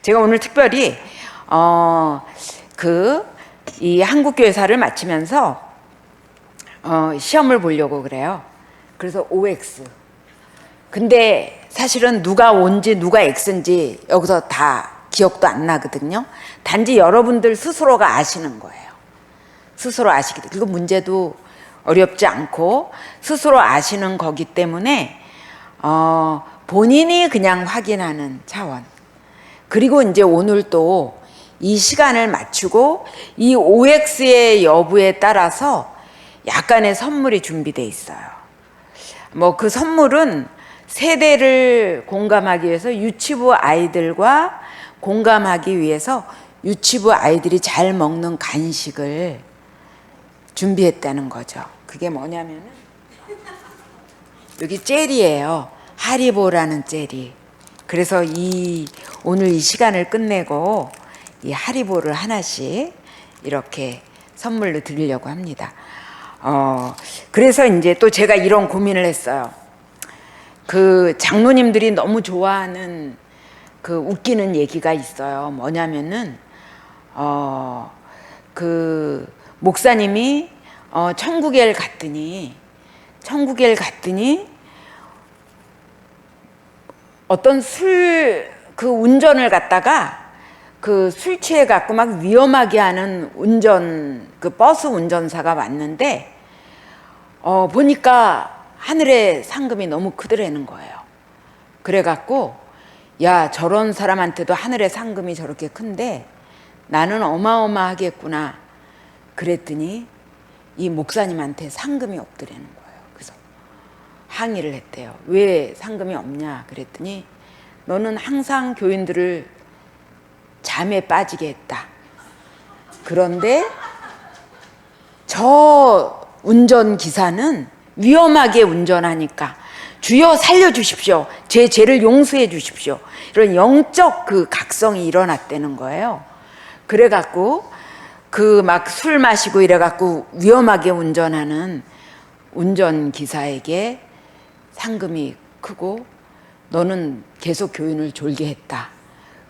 제가 오늘 특별히 이 한국교회사를 마치면서 시험을 보려고 그래요. 그래서 OX. 근데 사실은 누가 O인지 누가 X인지 여기서 다 기억도 안 나거든요. 단지 여러분들 스스로가 아시는 거예요. 스스로 아시기 때문에. 그리고 문제도 어렵지 않고 스스로 아시는 거기 때문에 본인이 그냥 확인하는 차원. 그리고 이제 오늘 또 이 시간을 맞추고 이 OX의 여부에 따라서 약간의 선물이 준비되어 있어요. 뭐 그 선물은 세대를 공감하기 위해서 유치부 아이들과 공감하기 위해서 유치부 아이들이 잘 먹는 간식을 준비했다는 거죠. 그게 뭐냐면은 여기 젤이에요. 하리보라는 젤이. 그래서 오늘 이 시간을 끝내고 이 하리보를 하나씩 이렇게 선물로 드리려고 합니다. 그래서 이제 또 제가 이런 고민을 했어요. 그 장로님들이 너무 좋아하는 그 웃기는 얘기가 있어요. 뭐냐면은 그 목사님이 천국에 갔더니 어떤 그 운전을 갖다가 그 술 취해 갖고 막 위험하게 하는 그 버스 운전사가 왔는데 보니까 하늘의 상금이 너무 크더라는 거예요. 그래 갖고 야, 저런 사람한테도 하늘의 상금이 저렇게 큰데 나는 어마어마하겠구나. 그랬더니 이 목사님한테 상금이 없더라는 거예요. 그래서 항의를 했대요. 왜 상금이 없냐 그랬더니 너는 항상 교인들을 잠에 빠지게 했다. 그런데 저 운전기사는 위험하게 운전하니까 주여 살려주십시오. 제 죄를 용서해 주십시오. 이런 영적 그 각성이 일어났다는 거예요. 그래갖고 그 막 술 마시고 이래갖고 위험하게 운전하는 운전기사에게 상금이 크고 너는 계속 교인을 졸게 했다.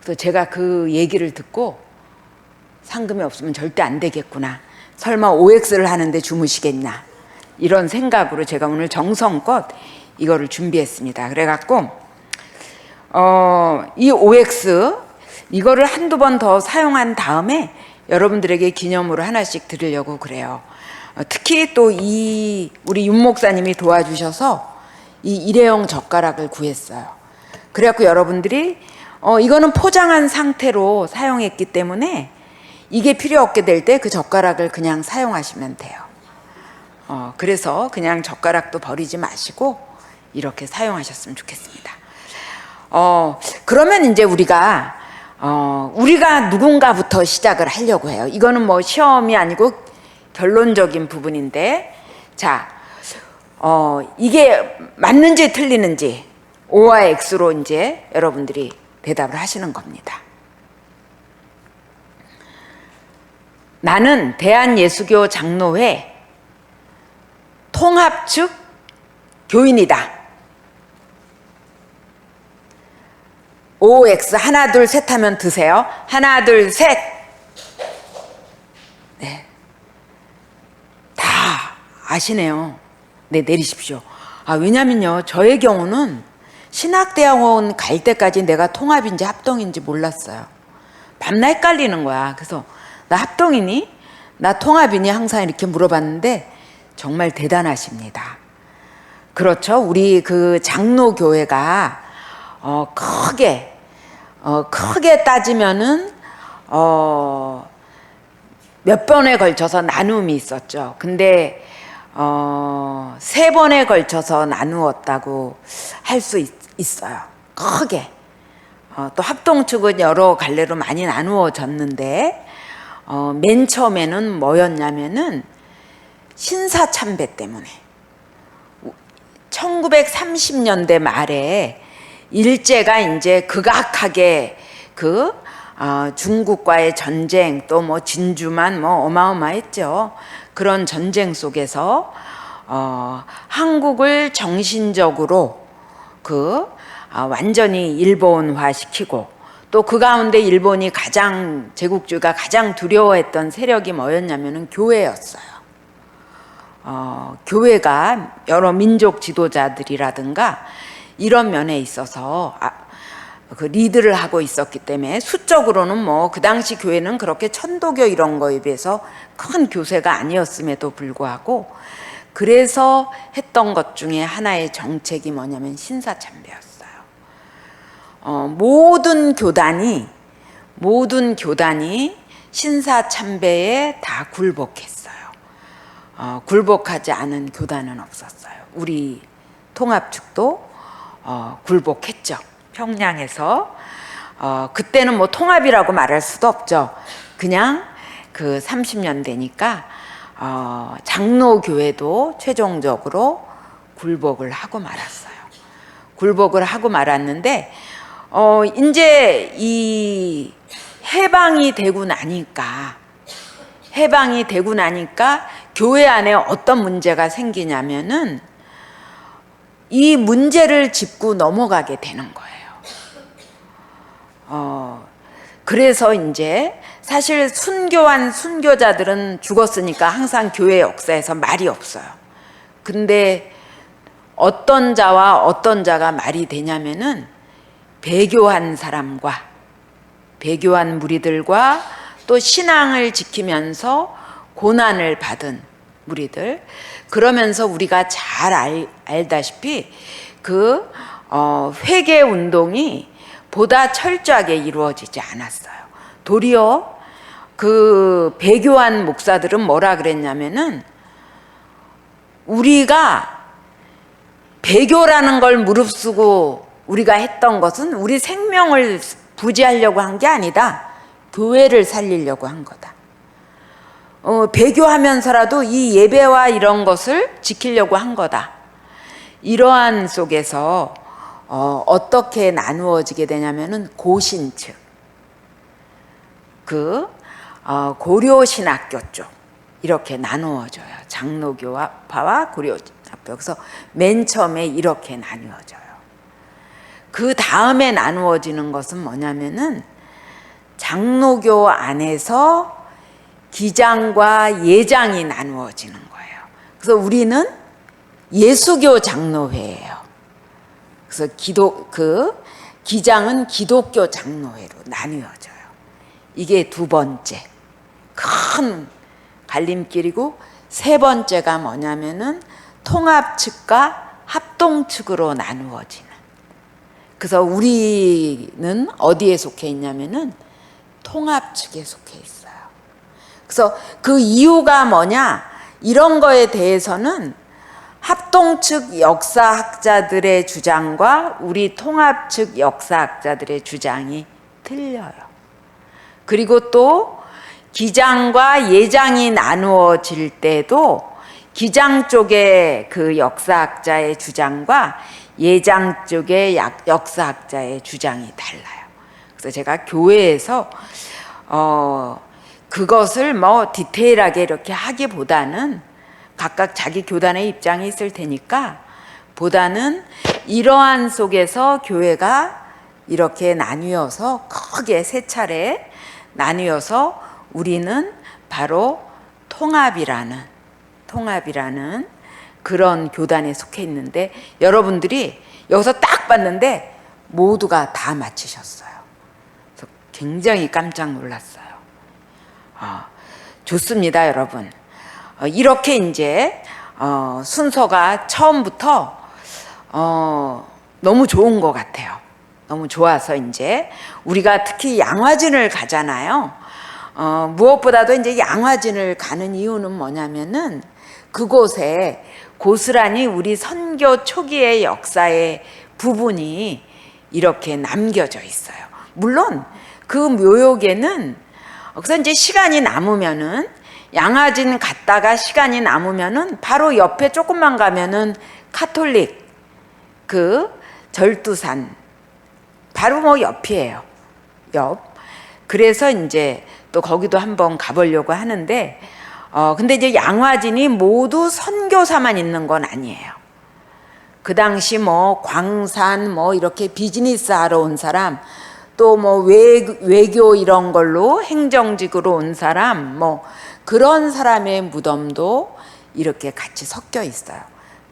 그래서 제가 그 얘기를 듣고 상금이 없으면 절대 안 되겠구나. 설마 OX를 하는데 주무시겠나. 이런 생각으로 제가 오늘 정성껏 이거를 준비했습니다. 그래갖고 이 OX 이거를 한두 번 더 사용한 다음에 여러분들에게 기념으로 하나씩 드리려고 그래요. 특히 또 우리 윤 목사님이 도와주셔서 이 일회용 젓가락을 구했어요. 그래갖고 여러분들이 이거는 포장한 상태로 사용했기 때문에 이게 필요 없게 될 때 그 젓가락을 그냥 사용하시면 돼요. 그래서 그냥 젓가락도 버리지 마시고 이렇게 사용하셨으면 좋겠습니다. 그러면 이제 우리가 누군가부터 시작을 하려고 해요. 이거는 뭐 시험이 아니고 결론적인 부분인데, 자, 이게 맞는지 틀리는지 O와 X로 이제 여러분들이 대답을 하시는 겁니다. 나는 대한예수교 장로회 통합 측 교인이다. OX 하나 둘 셋 하면 드세요. 하나 둘 셋. 네, 다 아시네요. 네, 내리십시오. 왜냐면요, 저의 경우는 신학대학원 갈 때까지 내가 통합인지 합동인지 몰랐어요. 밤낮 헷갈리는 거야. 그래서 나 합동이니? 나 통합이니? 항상 이렇게 물어봤는데 정말 대단하십니다. 그렇죠. 우리 그 장로교회가 크게 따지면은 몇 번에 걸쳐서 나눔이 있었죠. 근데 3번에 걸쳐서 나누었다고 할 수 있어요. 크게. 또 합동 측은 여러 갈래로 많이 나누어졌는데 맨 처음에는 뭐였냐면은 신사참배 때문에 1930년대 말에 일제가 이제 극악하게 중국과의 전쟁 또 뭐 진주만 뭐 어마어마했죠. 그런 전쟁 속에서 한국을 정신적으로 완전히 일본화시키고 또 그 가운데 일본이 가장 제국주의가 가장 두려워했던 세력이 뭐였냐면은 교회였어요. 교회가 여러 민족 지도자들이라든가 이런 면에 있어서 그 리드를 하고 있었기 때문에 수적으로는 뭐 그 당시 교회는 그렇게 천도교 이런 거에 비해서 큰 교세가 아니었음에도 불구하고 그래서 했던 것 중에 하나의 정책이 뭐냐면 신사참배였어요. 모든 교단이 신사참배에 다 굴복했어요. 굴복하지 않은 교단은 없었어요. 우리 통합측도 굴복했죠. 평양에서 그때는 뭐 통합이라고 말할 수도 없죠. 그냥 그 30년대니까 장로교회도 최종적으로 굴복을 하고 말았어요. 굴복을 하고 말았는데 이제 이 해방이 되고 나니까 교회 안에 어떤 문제가 생기냐면은 이 문제를 짚고 넘어가게 되는 거예요. 그래서 이제 사실 순교자들은 죽었으니까 항상 교회 역사에서 말이 없어요. 근데 어떤 자와 어떤 자가 말이 되냐면은 배교한 사람과 배교한 무리들과 또 신앙을 지키면서 고난을 받은 무리들, 그러면서 우리가 잘 알다시피 그 회개 운동이 보다 철저하게 이루어지지 않았어요. 도리어 그 배교한 목사들은 뭐라 그랬냐면은 우리가 배교라는 걸 무릅쓰고 우리가 했던 것은 우리 생명을 부지하려고 한 게 아니다. 교회를 살리려고 한 거다. 배교하면서라도 이 예배와 이런 것을 지키려고 한 거다. 이러한 속에서 어떻게 나누어지게 되냐면은 고신측, 고려신학교 쪽 이렇게 나누어져요. 장로교파와 고려신학교. 그래서 맨 처음에 이렇게 나누어져요. 그 다음에 나누어지는 것은 뭐냐면은 장로교 안에서 기장과 예장이 나누어지는 거예요. 그래서 우리는 예수교 장로회예요. 그래서 기장은 기독교 장로회로 나뉘어져요. 이게 두 번째 큰 갈림길이고, 세 번째가 뭐냐면은 통합 측과 합동 측으로 나누어지는. 그래서 우리는 어디에 속해 있냐면은 통합 측에 속해 있어요. 그래서 그 이유가 뭐냐, 이런 거에 대해서는 합동 측 역사학자들의 주장과 우리 통합 측 역사학자들의 주장이 틀려요. 그리고 또 기장과 예장이 나누어질 때도 기장 쪽의 그 역사학자의 주장과 예장 쪽의 역사학자의 주장이 달라요. 그래서 제가 교회에서 그것을 뭐 디테일하게 이렇게 하기보다는 각각 자기 교단의 입장이 있을 테니까 보다는 이러한 속에서 교회가 이렇게 나뉘어서 크게 세 차례 나뉘어서 우리는 바로 통합이라는 그런 교단에 속해 있는데, 여러분들이 여기서 딱 봤는데 모두가 다 맞히셨어요. 그래서 굉장히 깜짝 놀랐어요. 좋습니다, 여러분. 이렇게 이제 순서가 처음부터 너무 좋은 것 같아요. 너무 좋아서 이제 우리가 특히 양화진을 가잖아요. 무엇보다도 이제 양화진을 가는 이유는 뭐냐면은 그곳에 고스란히 우리 선교 초기의 역사의 부분이 이렇게 남겨져 있어요. 물론 그 묘역에는, 그래서 이제 시간이 남으면은 양화진 갔다가 시간이 남으면은 바로 옆에 조금만 가면은 카톨릭 그 절두산 바로 뭐 옆이에요. 그래서 이제 또 거기도 한번 가보려고 하는데, 근데 이제 양화진이 모두 선교사만 있는 건 아니에요. 그 당시 뭐 광산 뭐 이렇게 비즈니스 하러 온 사람, 또 뭐 외교 이런 걸로 행정직으로 온 사람, 뭐 그런 사람의 무덤도 이렇게 같이 섞여 있어요.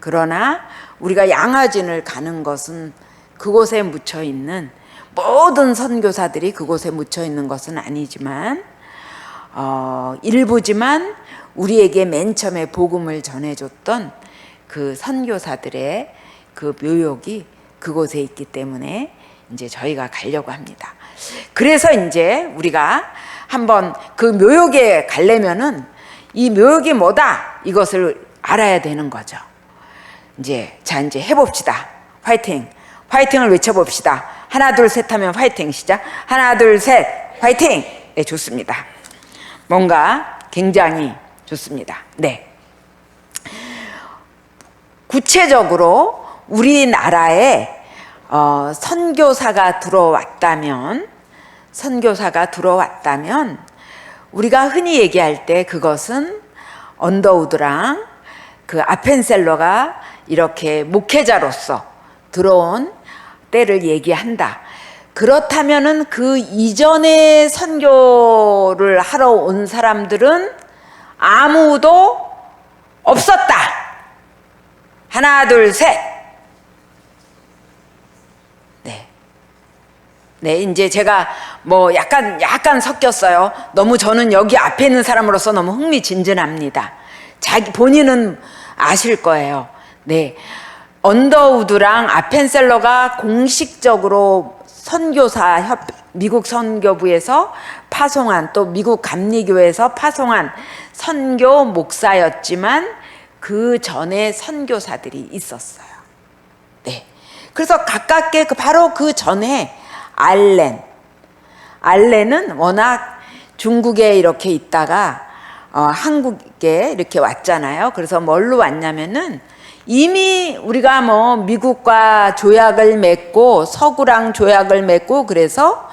그러나 우리가 양화진을 가는 것은 그곳에 묻혀 있는 모든 선교사들이 그곳에 묻혀 있는 것은 아니지만 일부지만 우리에게 맨 처음에 복음을 전해줬던 그 선교사들의 그 묘역이 그곳에 있기 때문에 이제 저희가 가려고 합니다. 그래서 이제 우리가 한번 그 묘역에 가려면은 이 묘역이 뭐다 이것을 알아야 되는 거죠. 이제 이제 해봅시다. 화이팅! 화이팅을 외쳐봅시다. 하나 둘 셋 하면 화이팅 시작. 하나 둘 셋 화이팅! 네, 좋습니다. 뭔가 굉장히 좋습니다. 네. 구체적으로 우리나라에 선교사가 들어왔다면 우리가 흔히 얘기할 때 그것은 언더우드랑 그 아펜셀러가 이렇게 목회자로서 들어온 때를 얘기한다. 그렇다면은 그 이전에 선교를 하러 온 사람들은 아무도 없었다. 하나, 둘, 셋. 네, 이제 제가 뭐 약간 섞였어요. 너무 저는 여기 앞에 있는 사람으로서 너무 흥미진진합니다. 본인은 아실 거예요. 네. 언더우드랑 아펜셀러가 공식적으로 미국 선교부에서 파송한, 또 미국 감리교에서 파송한 선교 목사였지만 그 전에 선교사들이 있었어요. 네. 그래서 가깝게 바로 그 전에 알렌은 워낙 중국에 이렇게 있다가 한국에 이렇게 왔잖아요. 그래서 뭘로 왔냐면은 이미 우리가 뭐 미국과 조약을 맺고 서구랑 조약을 맺고 그래서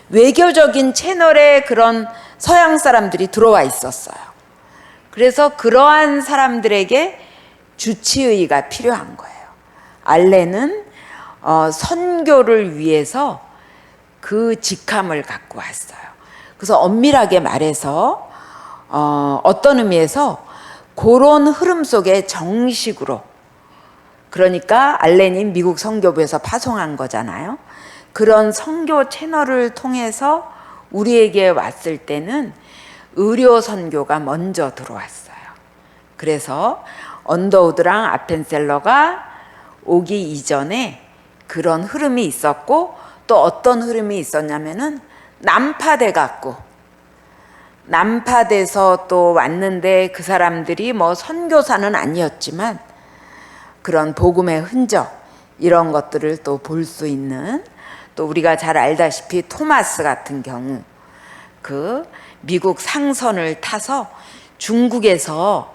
외교적인 채널에 그런 서양 사람들이 들어와 있었어요. 그래서 그러한 사람들에게 주치의가 필요한 거예요. 알렌은 선교를 위해서 그 직함을 갖고 왔어요. 그래서 엄밀하게 말해서 어떤 의미에서 그런 흐름 속에 정식으로, 그러니까 알렌이 미국 선교부에서 파송한 거잖아요. 그런 선교 채널을 통해서 우리에게 왔을 때는 의료 선교가 먼저 들어왔어요. 그래서 언더우드랑 아펜셀러가 오기 이전에 그런 흐름이 있었고, 또 어떤 흐름이 있었냐면은 난파돼서 또 왔는데 그 사람들이 뭐 선교사는 아니었지만 그런 복음의 흔적 이런 것들을 또 볼 수 있는, 또 우리가 잘 알다시피 토마스 같은 경우 그 미국 상선을 타서 중국에서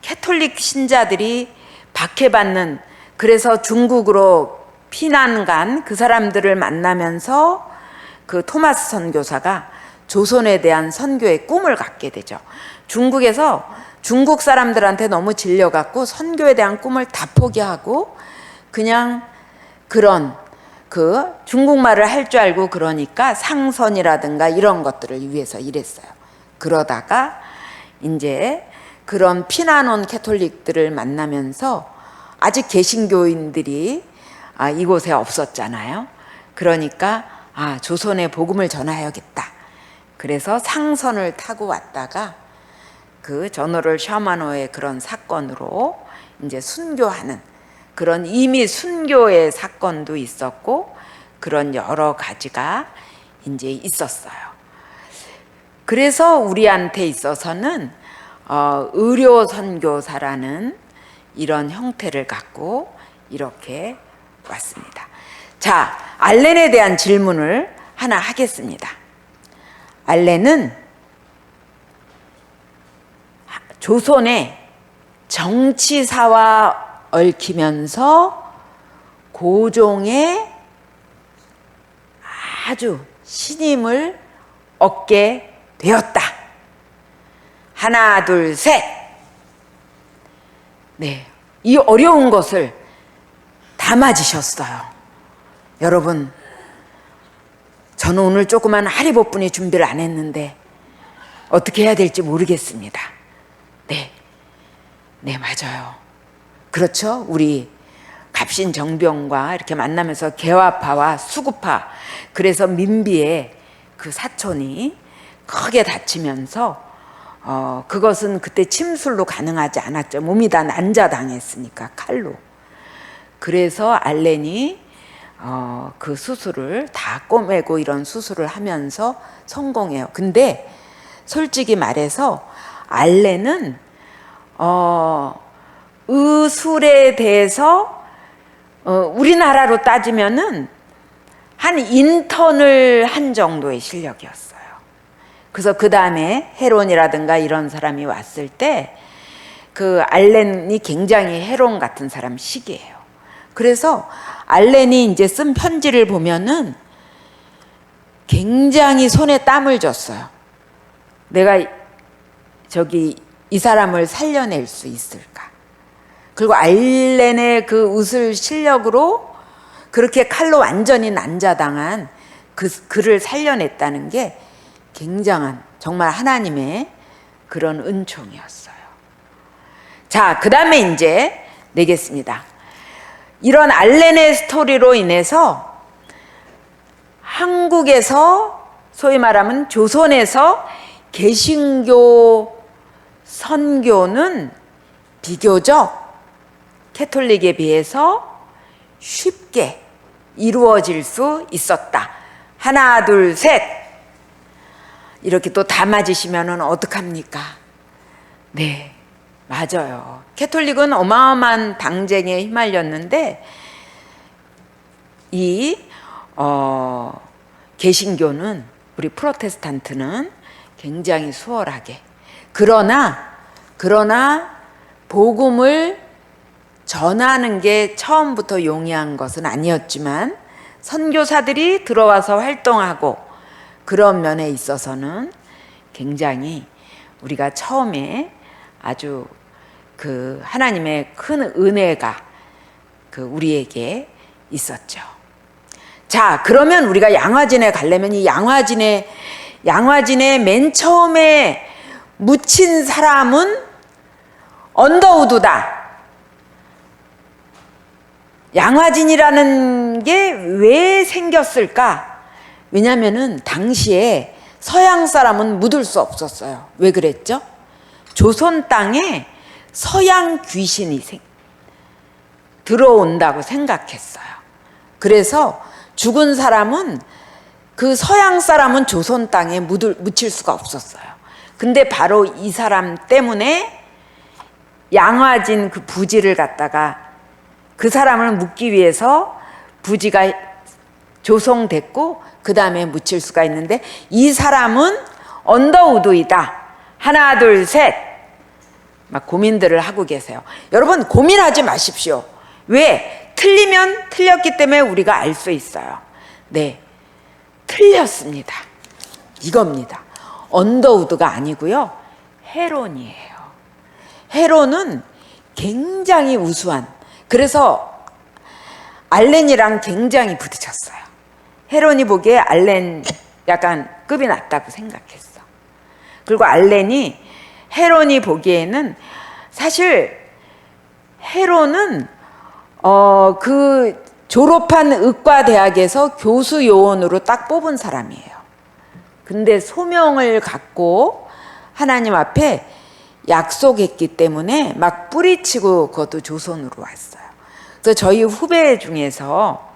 캐톨릭 신자들이 박해받는, 그래서 중국으로 피난 간 그 사람들을 만나면서 그 토마스 선교사가 조선에 대한 선교의 꿈을 갖게 되죠. 중국에서 중국 사람들한테 너무 질려갖고 선교에 대한 꿈을 다 포기하고 그냥 그런 그 중국말을 할 줄 알고 그러니까 상선이라든가 이런 것들을 위해서 일했어요. 그러다가 이제 그런 피난 온 캐톨릭들을 만나면서 아직 개신교인들이 이곳에 없었잖아요. 그러니까 조선에 복음을 전해야겠다. 그래서 상선을 타고 왔다가 그 저너럴 샤마노의 그런 사건으로 이제 순교하는 그런, 이미 순교의 사건도 있었고 그런 여러 가지가 이제 있었어요. 그래서 우리한테 있어서는 의료 선교사라는 이런 형태를 갖고 이렇게 왔습니다. 자, 알렌에 대한 질문을 하나 하겠습니다. 알렌은 조선의 정치사와 얽히면서 고종의 아주 신임을 얻게 되었다. 하나, 둘, 셋. 네, 이 어려운 것을 다 맞으셨어요. 여러분, 저는 오늘 조그만 하리보뿐이 준비를 안 했는데 어떻게 해야 될지 모르겠습니다. 네, 맞아요. 그렇죠. 우리 갑신정병과 이렇게 만나면서 개화파와 수구파, 그래서 민비의 그 사촌이 크게 다치면서 그것은 그때 침술로 가능하지 않았죠. 몸이 다 난자당했으니까, 칼로. 그래서 알렌이 그 수술을 다 꼬매고 이런 수술을 하면서 성공해요. 근데 솔직히 말해서 알렌은 의술에 대해서 우리나라로 따지면은 한 인턴을 한 정도의 실력이었어요. 그래서 그 다음에 헤론이라든가 이런 사람이 왔을 때 그 알렌이 굉장히 헤론 같은 사람식이에요. 그래서 알렌이 이제 쓴 편지를 보면은 굉장히 손에 땀을 줬어요. 내가 이 사람을 살려낼 수 있을까? 그리고 알렌의 그 의술 실력으로 그렇게 칼로 완전히 난자당한 그를 살려냈다는 게 굉장한, 정말 하나님의 그런 은총이었어요. 자, 그 다음에 이제 내겠습니다. 이런 알렌의 스토리로 인해서 한국에서, 소위 말하면 조선에서 개신교 선교는 비교적 캐톨릭에 비해서 쉽게 이루어질 수 있었다. 하나, 둘, 셋. 이렇게 또 다 맞으시면 어떡합니까? 네, 맞아요. 캐톨릭은 어마어마한 당쟁에 휘말렸는데 이 개신교는, 우리 프로테스탄트는 굉장히 수월하게, 그러나 복음을 전하는 게 처음부터 용이한 것은 아니었지만 선교사들이 들어와서 활동하고 그런 면에 있어서는 굉장히 우리가 처음에 아주 그 하나님의 큰 은혜가 그 우리에게 있었죠. 자, 그러면 우리가 양화진에 가려면 이 양화진에 맨 처음에 묻힌 사람은 언더우드다. 양화진이라는 게 왜 생겼을까? 왜냐면은 당시에 서양 사람은 묻을 수 없었어요. 왜 그랬죠? 조선 땅에 서양 귀신이 들어온다고 생각했어요. 그래서 죽은 사람은, 그 서양 사람은 조선 땅에 묻힐 수가 없었어요. 근데 바로 이 사람 때문에 양화진 그 부지를 갖다가 그 사람을 묻기 위해서 부지가 조성됐고 그 다음에 묻힐 수가 있는데, 이 사람은 언더우드이다. 하나, 둘, 셋. 막 고민들을 하고 계세요. 여러분, 고민하지 마십시오. 왜? 틀리면 틀렸기 때문에 우리가 알 수 있어요. 네, 틀렸습니다. 이겁니다. 언더우드가 아니고요, 헤론이에요. 헤론은 굉장히 우수한, 그래서 알렌이랑 굉장히 부딪혔어요. 헤론이 보기에 알렌 약간 급이 낮다고 생각했어. 그리고 알렌이, 헤론이 보기에는, 사실 헤론은 그 졸업한 의과대학에서 교수 요원으로 딱 뽑은 사람이에요. 근데 소명을 갖고 하나님 앞에 약속했기 때문에 막 뿌리치고 그것도 조선으로 왔어요. 그래서 저희 후배 중에서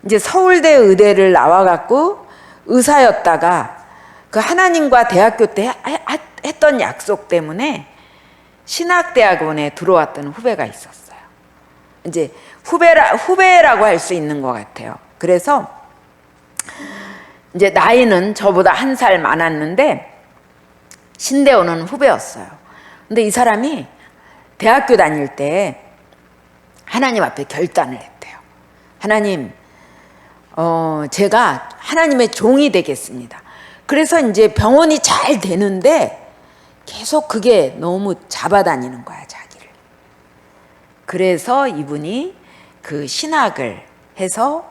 이제 서울대 의대를 나와갖고 의사였다가 그 하나님과 대학교 때 했던 약속 때문에 신학대학원에 들어왔던 후배가 있었어요. 이제 후배라고 할 수 있는 것 같아요. 그래서 이제 나이는 저보다 1살 많았는데 신대원은 후배였어요. 근데 이 사람이 대학교 다닐 때 하나님 앞에 결단을 했대요. 하나님, 제가 하나님의 종이 되겠습니다. 그래서 이제 병원이 잘 되는데 계속 그게 너무 잡아다니는 거야, 자기를. 그래서 이분이 그 신학을 해서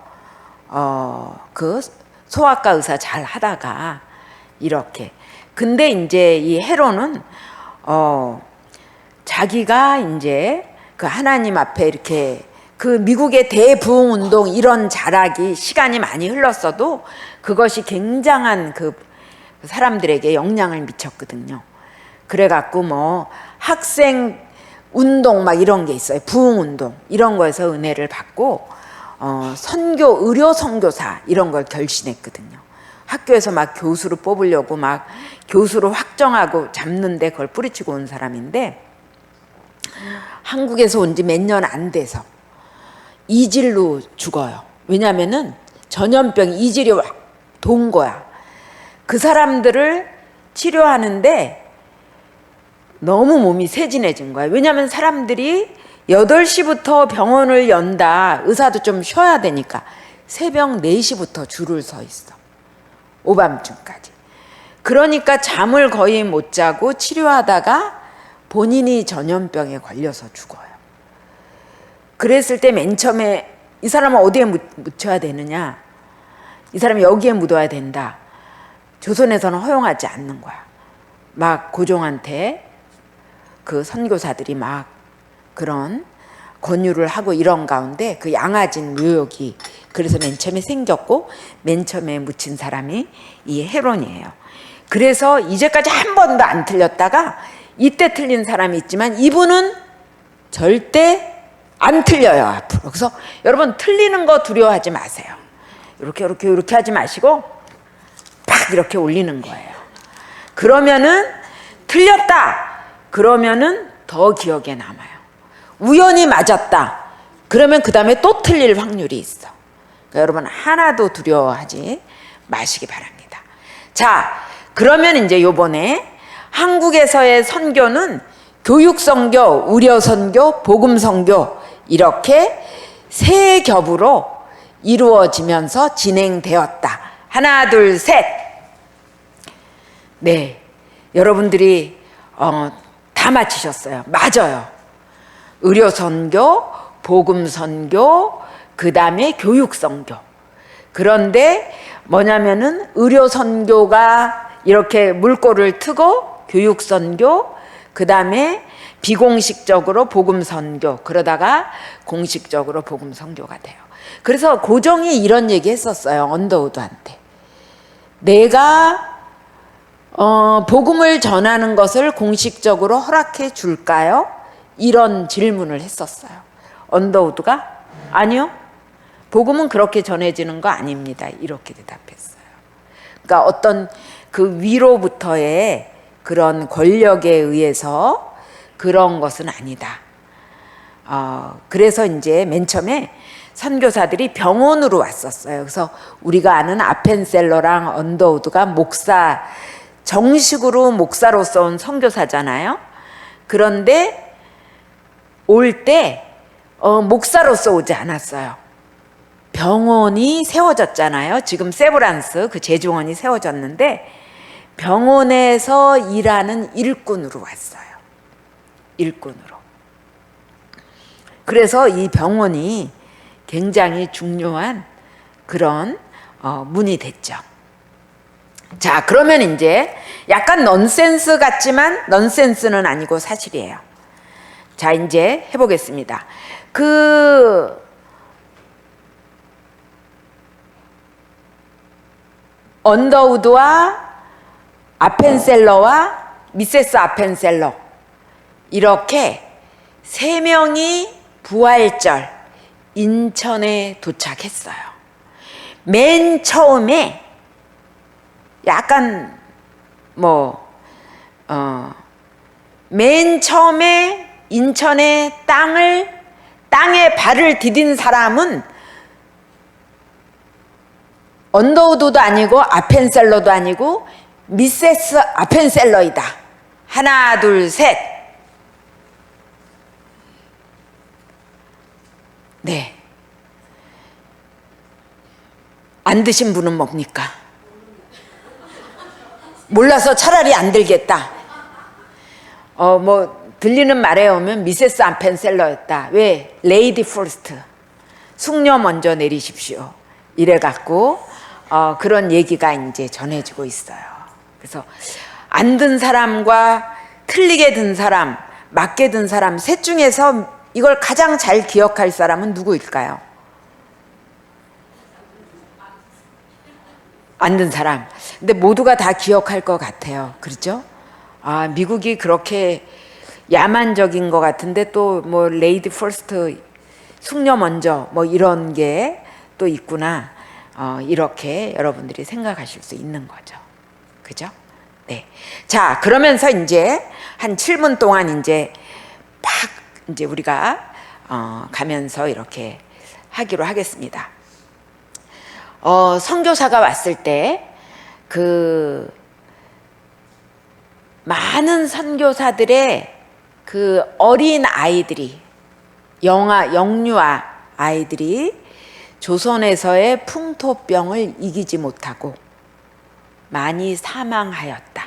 그 소아과 의사 잘 하다가 이렇게. 근데 이제 이 헤롯은 자기가 이제 그 하나님 앞에 이렇게 그 미국의 대부흥 운동 이런 자락이 시간이 많이 흘렀어도 그것이 굉장한 그 사람들에게 영향을 미쳤거든요. 그래갖고 뭐 학생 운동 막 이런 게 있어요. 부흥 운동 이런 거에서 은혜를 받고 선교 의료 선교사 이런 걸 결신했거든요. 학교에서 막 교수로 뽑으려고 막 교수로 확정하고 잡는데 그걸 뿌리치고 온 사람인데 한국에서 온 지 몇 년 안 돼서 이질로 죽어요. 왜냐면은 전염병 이질이 돈 거야. 그 사람들을 치료하는데 너무 몸이 세진해진 거야. 왜냐면 사람들이 8시부터 병원을 연다. 의사도 좀 쉬어야 되니까 새벽 4시부터 줄을 서 있어. 오밤중까지. 그러니까 잠을 거의 못 자고 치료하다가 본인이 전염병에 걸려서 죽어요. 그랬을 때 맨 처음에 이 사람은 어디에 묻혀야 되느냐? 이 사람이 여기에 묻어야 된다. 조선에서는 허용하지 않는 거야. 막 고종한테 그 선교사들이 막 그런 권유를 하고 이런 가운데 그 양아진 묘역이 그래서 맨 처음에 생겼고 맨 처음에 묻힌 사람이 이 헤롯이에요. 그래서 이제까지 한 번도 안 틀렸다가 이때 틀린 사람이 있지만 이분은 절대 안 틀려요 앞으로. 그래서 여러분 틀리는 거 두려워하지 마세요. 이렇게 하지 마시고 팍 이렇게 올리는 거예요. 그러면은 틀렸다 그러면은 더 기억에 남아요. 우연히 맞았다 그러면 그 다음에 또 틀릴 확률이 있어. 그러니까 여러분 하나도 두려워하지 마시기 바랍니다. 자, 그러면 이제 요번에 한국에서의 선교는 교육선교, 의료선교, 복음선교 이렇게 세 겹으로 이루어지면서 진행되었다. 하나, 둘, 셋. 네, 여러분들이 다 맞히셨어요. 맞아요. 의료선교, 복음선교, 그 다음에 교육선교. 그런데 뭐냐면은 의료선교가 이렇게 물꼬를 트고 교육선교, 그 다음에 비공식적으로 복음선교, 그러다가 공식적으로 복음선교가 돼요. 그래서 고종이 이런 얘기 했었어요. 언더우드한테. 내가 복음을 전하는 것을 공식적으로 허락해 줄까요? 이런 질문을 했었어요. 언더우드가 아니요. 복음은 그렇게 전해지는 거 아닙니다. 이렇게 대답했어요. 그러니까 어떤 그 위로부터의 그런 권력에 의해서 그런 것은 아니다. 그래서 이제 맨 처음에 선교사들이 병원으로 왔었어요. 그래서 우리가 아는 아펜셀러랑 언더우드가 목사, 정식으로 목사로서 온 선교사잖아요. 그런데 올 때 목사로서 오지 않았어요. 병원이 세워졌잖아요. 지금 세브란스 그 제주원이 세워졌는데 병원에서 일하는 일꾼으로 왔어요. 일꾼으로. 그래서 이 병원이 굉장히 중요한 그런 문이 됐죠. 자, 그러면 이제 약간 넌센스 같지만 넌센스는 아니고 사실이에요. 자, 이제 해보겠습니다. 언더우드와 아펜셀러와 미세스 아펜셀러 이렇게 세 명이 부활절 인천에 도착했어요. 맨 처음에 약간 맨 처음에 인천의 땅에 발을 디딘 사람은 언더우드도 아니고 아펜셀러도 아니고 미세스 아펜셀러이다. 하나, 둘, 셋. 네. 안 드신 분은 뭡니까? 몰라서 차라리 안 들겠다. 들리는 말에 오면 미세스 아펜셀러였다. 왜? 레이디 퍼스트. 숙녀 먼저 내리십시오. 이래 갖고 그런 얘기가 이제 전해지고 있어요. 그래서 안 든 사람과 틀리게 든 사람, 맞게 든 사람 셋 중에서 이걸 가장 잘 기억할 사람은 누구일까요? 안 든 사람. 근데 모두가 다 기억할 것 같아요. 그렇죠? 아, 미국이 그렇게 야만적인 것 같은데 또 뭐 레이디 퍼스트, 숙녀 먼저 뭐 이런 게 또 있구나. 이렇게 여러분들이 생각하실 수 있는 거죠. 그죠? 네. 자, 그러면서 이제 한 7분 동안 이제 팍 이제 우리가 가면서 이렇게 하기로 하겠습니다. 선교사가 왔을 때 그 많은 선교사들의 그 어린 아이들이 영유아 아이들이 조선에서의 풍토병을 이기지 못하고 많이 사망하였다.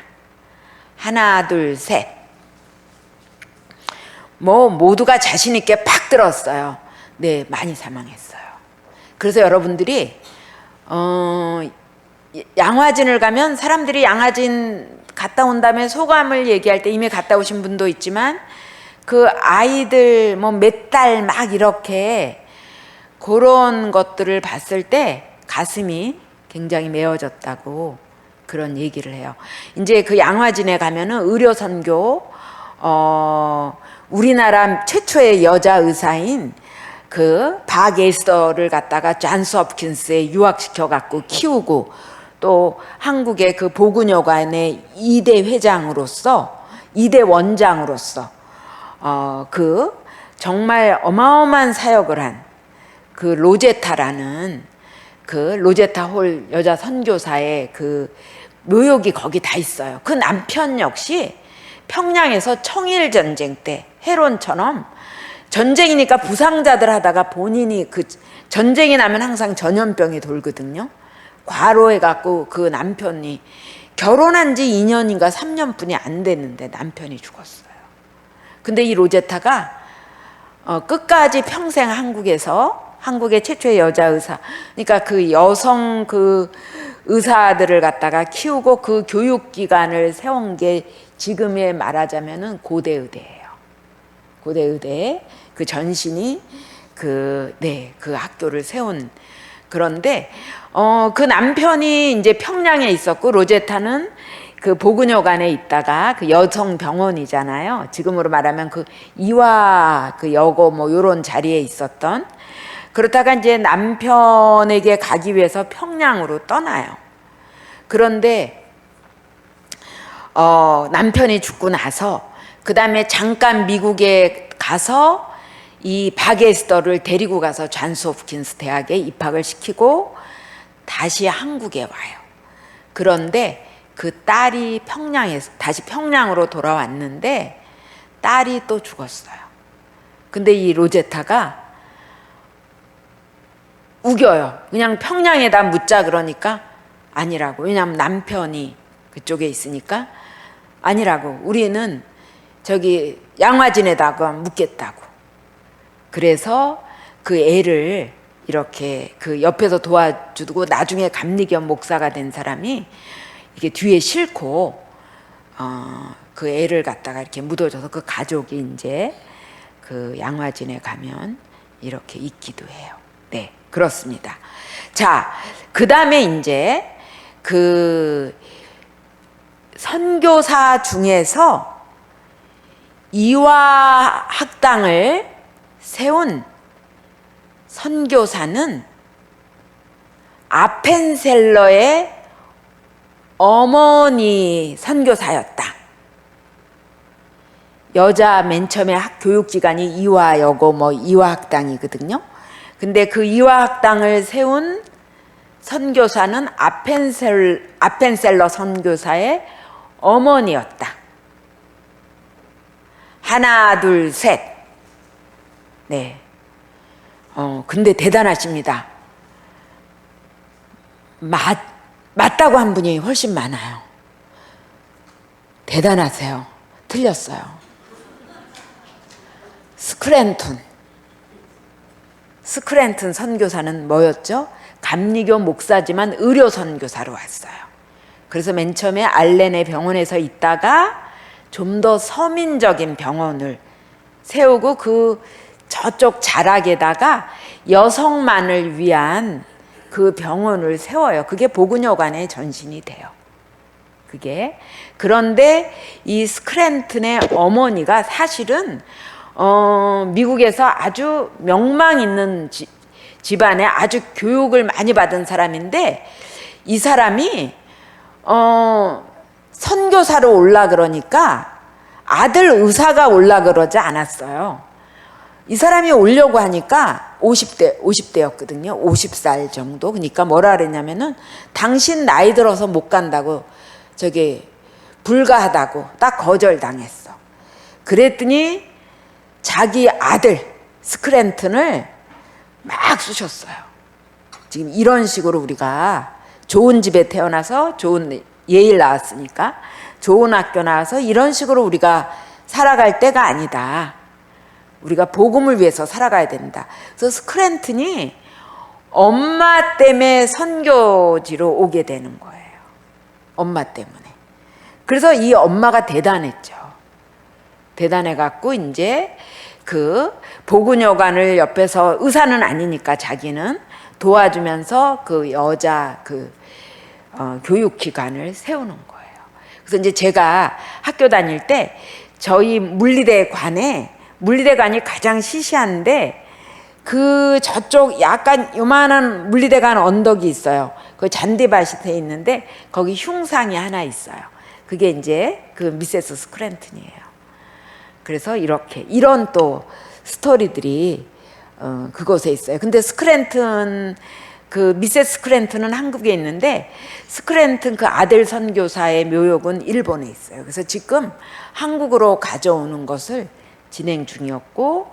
하나, 둘, 셋. 뭐 모두가 자신 있게 팍 들었어요. 네, 많이 사망했어요. 그래서 여러분들이 양화진을 가면 사람들이 양화진 갔다 온 다음에 소감을 얘기할 때 이미 갔다 오신 분도 있지만 그 아이들 뭐 몇 달 막 이렇게 그런 것들을 봤을 때 가슴이 굉장히 메어졌다고 그런 얘기를 해요. 이제 그 양화진에 가면은 의료 선교, 우리나라 최초의 여자 의사인 그 박에스더를 갖다가 존스 홉킨스에 유학시켜 갖고 키우고 또 한국의 그 보근여관의 2대 회장으로서 2대 원장으로서 그 정말 어마어마한 사역을 한 그 로제타라는 그 로제타 홀 여자 선교사의 그 묘역이 거기 다 있어요. 그 남편 역시 평양에서 청일 전쟁 때 헤론처럼 전쟁이니까 부상자들 하다가 본인이 그 전쟁이 나면 항상 전염병이 돌거든요. 과로해갖고 그 남편이 결혼한 지 2년인가 3년뿐이 안 됐는데 남편이 죽었어요. 근데 이 로제타가 끝까지 평생 한국의 최초의 여자 의사, 그러니까 그 여성 그 의사들을 갖다가 키우고 그 교육기관을 세운 게 지금에 말하자면은 고대의대예요. 고대의대 그 전신이 그 학교를 세운. 그런데 그 남편이 이제 평양에 있었고 로제타는 그 보근여관에 있다가 그 여성 병원이잖아요. 지금으로 말하면 그 이화 그 여고 뭐 요런 자리에 있었던. 그러다가 이제 남편에게 가기 위해서 평양으로 떠나요. 그런데 남편이 죽고 나서 그 다음에 잠깐 미국에 가서 이 박에스더를 데리고 가서 존스 홉킨스 대학에 입학을 시키고 다시 한국에 와요. 그런데 그 딸이 다시 평양으로 돌아왔는데 딸이 또 죽었어요. 근데 이 로제타가 우겨요. 그냥 평양에다 묻자 그러니까 아니라고. 왜냐하면 남편이 그쪽에 있으니까 아니라고. 우리는 저기 양화진에다가 묻겠다고. 그래서 그 애를 이렇게 그 옆에서 도와주고 나중에 감리견 목사가 된 사람이 이게 뒤에 싣고 그 애를 갖다가 이렇게 묻어줘서 그 가족이 이제 그 양화진에 가면 이렇게 있기도 해요. 네, 그렇습니다. 자, 그 다음에 이제 그 선교사 중에서 이화 학당을 세운 선교사는 아펜셀러의 어머니 선교사였다. 여자 맨 처음에 교육기관이 이화여고 뭐 이화학당이거든요. 근데 그 이화학당을 세운 선교사는 아펜셀러 선교사의 어머니였다. 하나, 둘, 셋. 네. 근데 대단하십니다. 맞다고 한 분이 훨씬 많아요. 대단하세요. 틀렸어요. 스크랜턴 선교사는 뭐였죠? 감리교 목사지만 의료 선교사로 왔어요. 그래서 맨 처음에 알렌의 병원에서 있다가 좀 더 서민적인 병원을 세우고 그 저쪽 자락에다가 여성만을 위한 그 병원을 세워요. 그게 보그녀관의 전신이 돼요. 그게. 그런데 이 스크랜튼의 어머니가 사실은 미국에서 아주 명망 있는 집안에 아주 교육을 많이 받은 사람인데, 이 사람이 선교사로 올라 그러니까 아들 의사가 올라 그러지 않았어요. 이 사람이 오려고 하니까 50대였거든요. 50살 정도. 그러니까 뭐라 그랬냐면은 당신 나이 들어서 못 간다고, 저기 불가하다고 딱 거절당했어. 그랬더니 자기 아들 스크랜튼을 막 쑤셨어요. 지금 이런 식으로 우리가 좋은 집에 태어나서 좋은 예일 나왔으니까 좋은 학교 나와서 이런 식으로 우리가 살아갈 때가 아니다. 우리가 복음을 위해서 살아가야 된다. 그래서 스크랜튼이 엄마 때문에 선교지로 오게 되는 거예요. 엄마 때문에. 그래서 이 엄마가 대단했죠. 대단해갖고 이제 그 보그녀관을 옆에서, 의사는 아니니까 자기는 도와주면서 그 여자 교육기관을 세우는 거예요. 그래서 이제 제가 학교 다닐 때 저희 물리대관이 가장 시시한데, 그 저쪽 약간 요만한 물리대관 언덕이 있어요. 그 잔디밭에 있는데 거기 흉상이 하나 있어요. 그게 이제 그 미세스 스크랜튼이에요. 그래서 이런 또 스토리들이 그곳에 있어요. 근데 스크랜튼, 그 미세스 스크랜튼은 한국에 있는데 스크랜튼 그 아들 선교사의 묘역은 일본에 있어요. 그래서 지금 한국으로 가져오는 것을 진행 중이었고,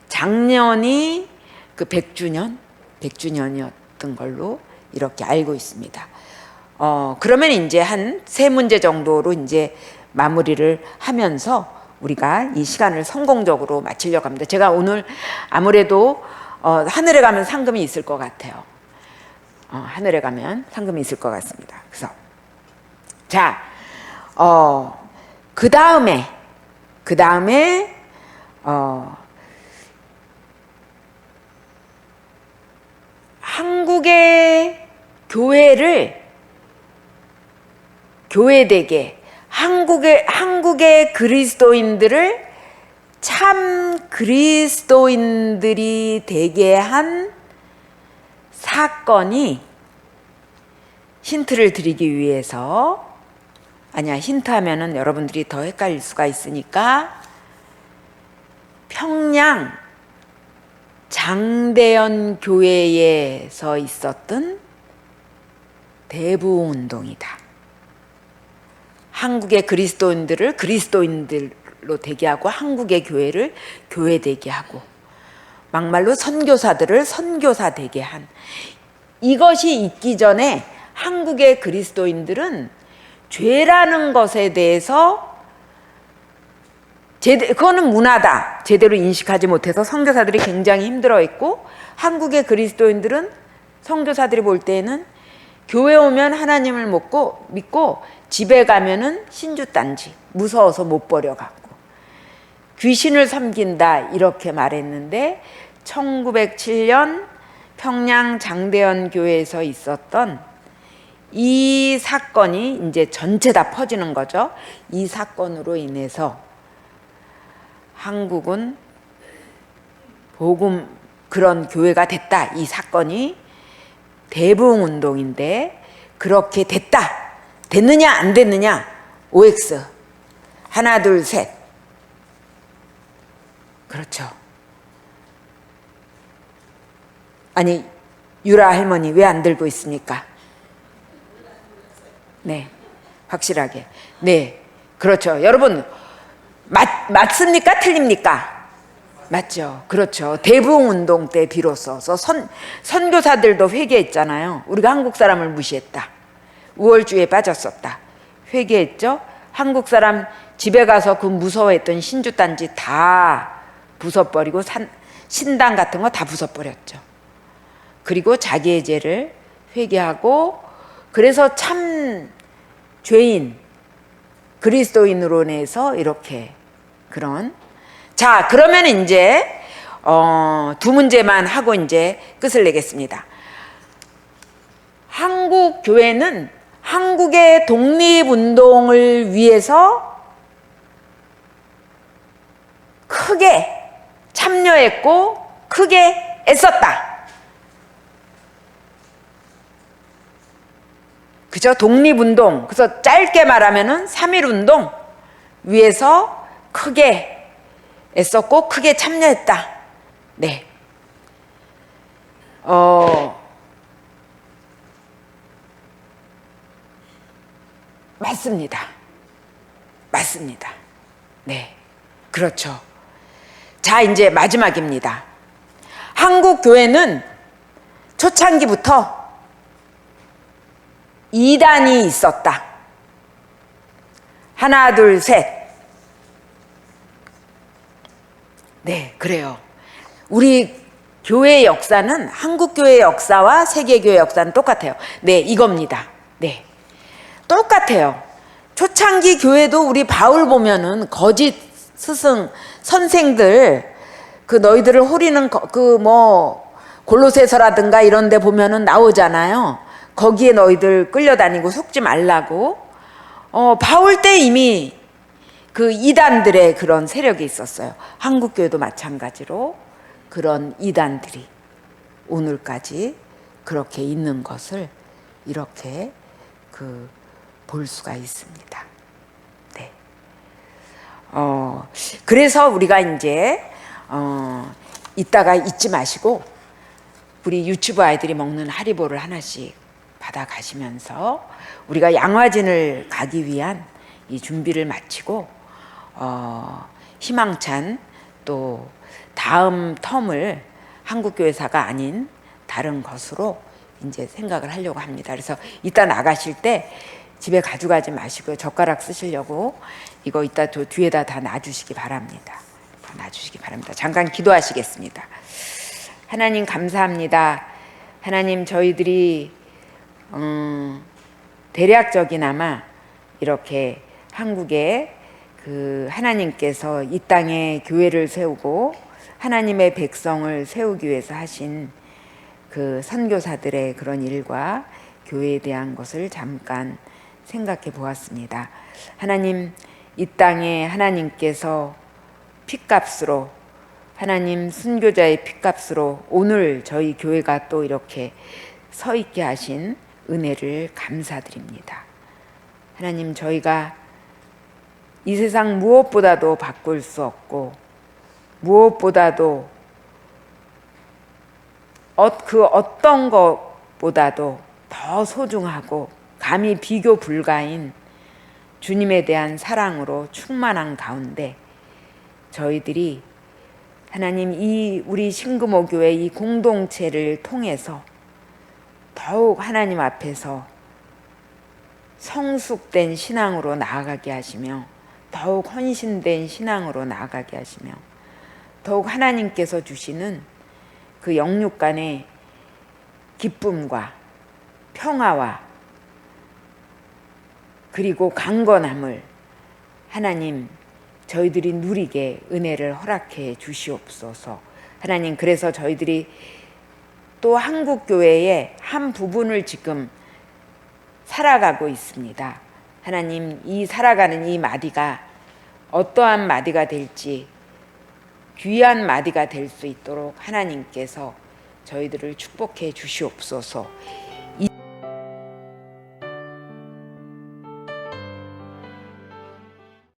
작년이 그 100주년이었던 걸로 이렇게 알고 있습니다. 그러면 이제 한 3문제 정도로 이제 마무리를 하면서 우리가 이 시간을 성공적으로 마치려고 합니다. 제가 오늘 아무래도 하늘에 가면 상금이 있을 것 같아요. 하늘에 가면 상금이 있을 것 같습니다. 그래서 자, 그 다음에 한국의 교회를 교회되게, 한국의 그리스도인들을 참 그리스도인들이 되게 한 사건이, 힌트를 드리기 위해서, 아니야, 힌트하면은 여러분들이 더 헷갈릴 수가 있으니까, 평양 장대연 교회에서 있었던 대부흥운동이다. 한국의 그리스도인들을 그리스도인들로 되게 하고, 한국의 교회를 교회되게 하고, 막말로 선교사들을 선교사 되게 한, 이것이 있기 전에 한국의 그리스도인들은 죄라는 것에 대해서 그거는 문화다 제대로 인식하지 못해서 선교사들이 굉장히 힘들어했고, 한국의 그리스도인들은 선교사들이 볼 때에는 교회 오면 하나님을 믿고 집에 가면은 신주단지, 무서워서 못 버려갖고 귀신을 섬긴다 이렇게 말했는데, 1907년 평양 장대연 교회에서 있었던 이 사건이 이제 전체 다 퍼지는 거죠. 이 사건으로 인해서 한국은 복음 그런 교회가 됐다. 이 사건이 대부흥운동인데, 그렇게 됐느냐 안 됐느냐, OX 하나 둘 셋. 그렇죠. 아니, 유라 할머니 왜 안 들고 있습니까? 네, 확실하게. 네, 그렇죠. 여러분, 맞습니까? 틀립니까? 맞죠. 그렇죠. 대부흥운동 때 비로소 선교사들도 회개했잖아요. 우리가 한국 사람을 무시했다, 우월주의에 빠졌었다, 회개했죠. 한국 사람 집에 가서 그 무서워했던 신주단지 다 부숴버리고 신당 같은 거 다 부숴버렸죠. 그리고 자기의 죄를 회개하고 그래서 참 죄인 그리스도인으로 인해서 이렇게 그런. 자, 그러면 이제 두 문제만 하고 이제 끝을 내겠습니다. 한국 교회는 한국의 독립운동을 위해서 크게 참여했고 크게 애썼다. 그죠? 독립운동. 그래서 짧게 말하면은 3.1운동 위해서 크게 애썼고 크게 참여했다. 네. 맞습니다. 맞습니다. 네. 그렇죠. 자, 이제 마지막입니다. 한국 교회는 초창기부터 이단이 있었다. 하나, 둘, 셋. 네, 그래요. 우리 교회 역사는 한국 교회 역사와 세계 교회 역사는 똑같아요. 네, 이겁니다. 네, 똑같아요. 초창기 교회도 우리 바울 보면은 거짓 스승 선생들 그 너희들을 호리는 그 뭐 골로새서라든가 이런 데 보면은 나오잖아요. 거기에 너희들 끌려다니고 속지 말라고. 바울 때 이미 그 이단들의 그런 세력이 있었어요. 한국 교회도 마찬가지로 그런 이단들이 오늘까지 그렇게 있는 것을 이렇게 볼 수가 있습니다. 네. 그래서 우리가 이제 이따가 잊지 마시고 우리 유치부 아이들이 먹는 하리보를 하나씩 받아가시면서 우리가 양화진을 가기 위한 이 준비를 마치고 희망찬 또 다음 텀을 한국교회사가 아닌 다른 것으로 이제 생각을 하려고 합니다. 그래서 이따 나가실 때 집에 가져가지 마시고요. 젓가락 쓰시려고 이거 이따 뒤에다 다 놔주시기 바랍니다. 다 놔주시기 바랍니다. 잠깐 기도하시겠습니다. 하나님 감사합니다. 하나님 저희들이 대략적이나마 이렇게 한국에 그 하나님께서 이 땅에 교회를 세우고 하나님의 백성을 세우기 위해서 하신 그 선교사들의 그런 일과 교회에 대한 것을 잠깐 생각해 보았습니다. 하나님, 이 땅에 하나님께서 핏값으로 하나님 순교자의 핏값으로 오늘 저희 교회가 또 이렇게 서 있게 하신 은혜를 감사드립니다. 하나님, 저희가 이 세상 무엇보다도 바꿀 수 없고 무엇보다도 그 어떤 것보다도 더 소중하고 감히 비교 불가인 주님에 대한 사랑으로 충만한 가운데 저희들이 하나님 이 우리 신금호교회 이 공동체를 통해서 더욱 하나님 앞에서 성숙된 신앙으로 나아가게 하시며 더욱 헌신된 신앙으로 나아가게 하시며 더욱 하나님께서 주시는 그 영육 간의 기쁨과 평화와 그리고 강건함을 하나님 저희들이 누리게 은혜를 허락해 주시옵소서. 하나님, 그래서 저희들이 또 한국교회의 한 부분을 지금 살아가고 있습니다. 하나님, 이 살아가는 이 마디가 어떠한 마디가 될지 귀한 마디가 될 수 있도록 하나님께서 저희들을 축복해 주시옵소서.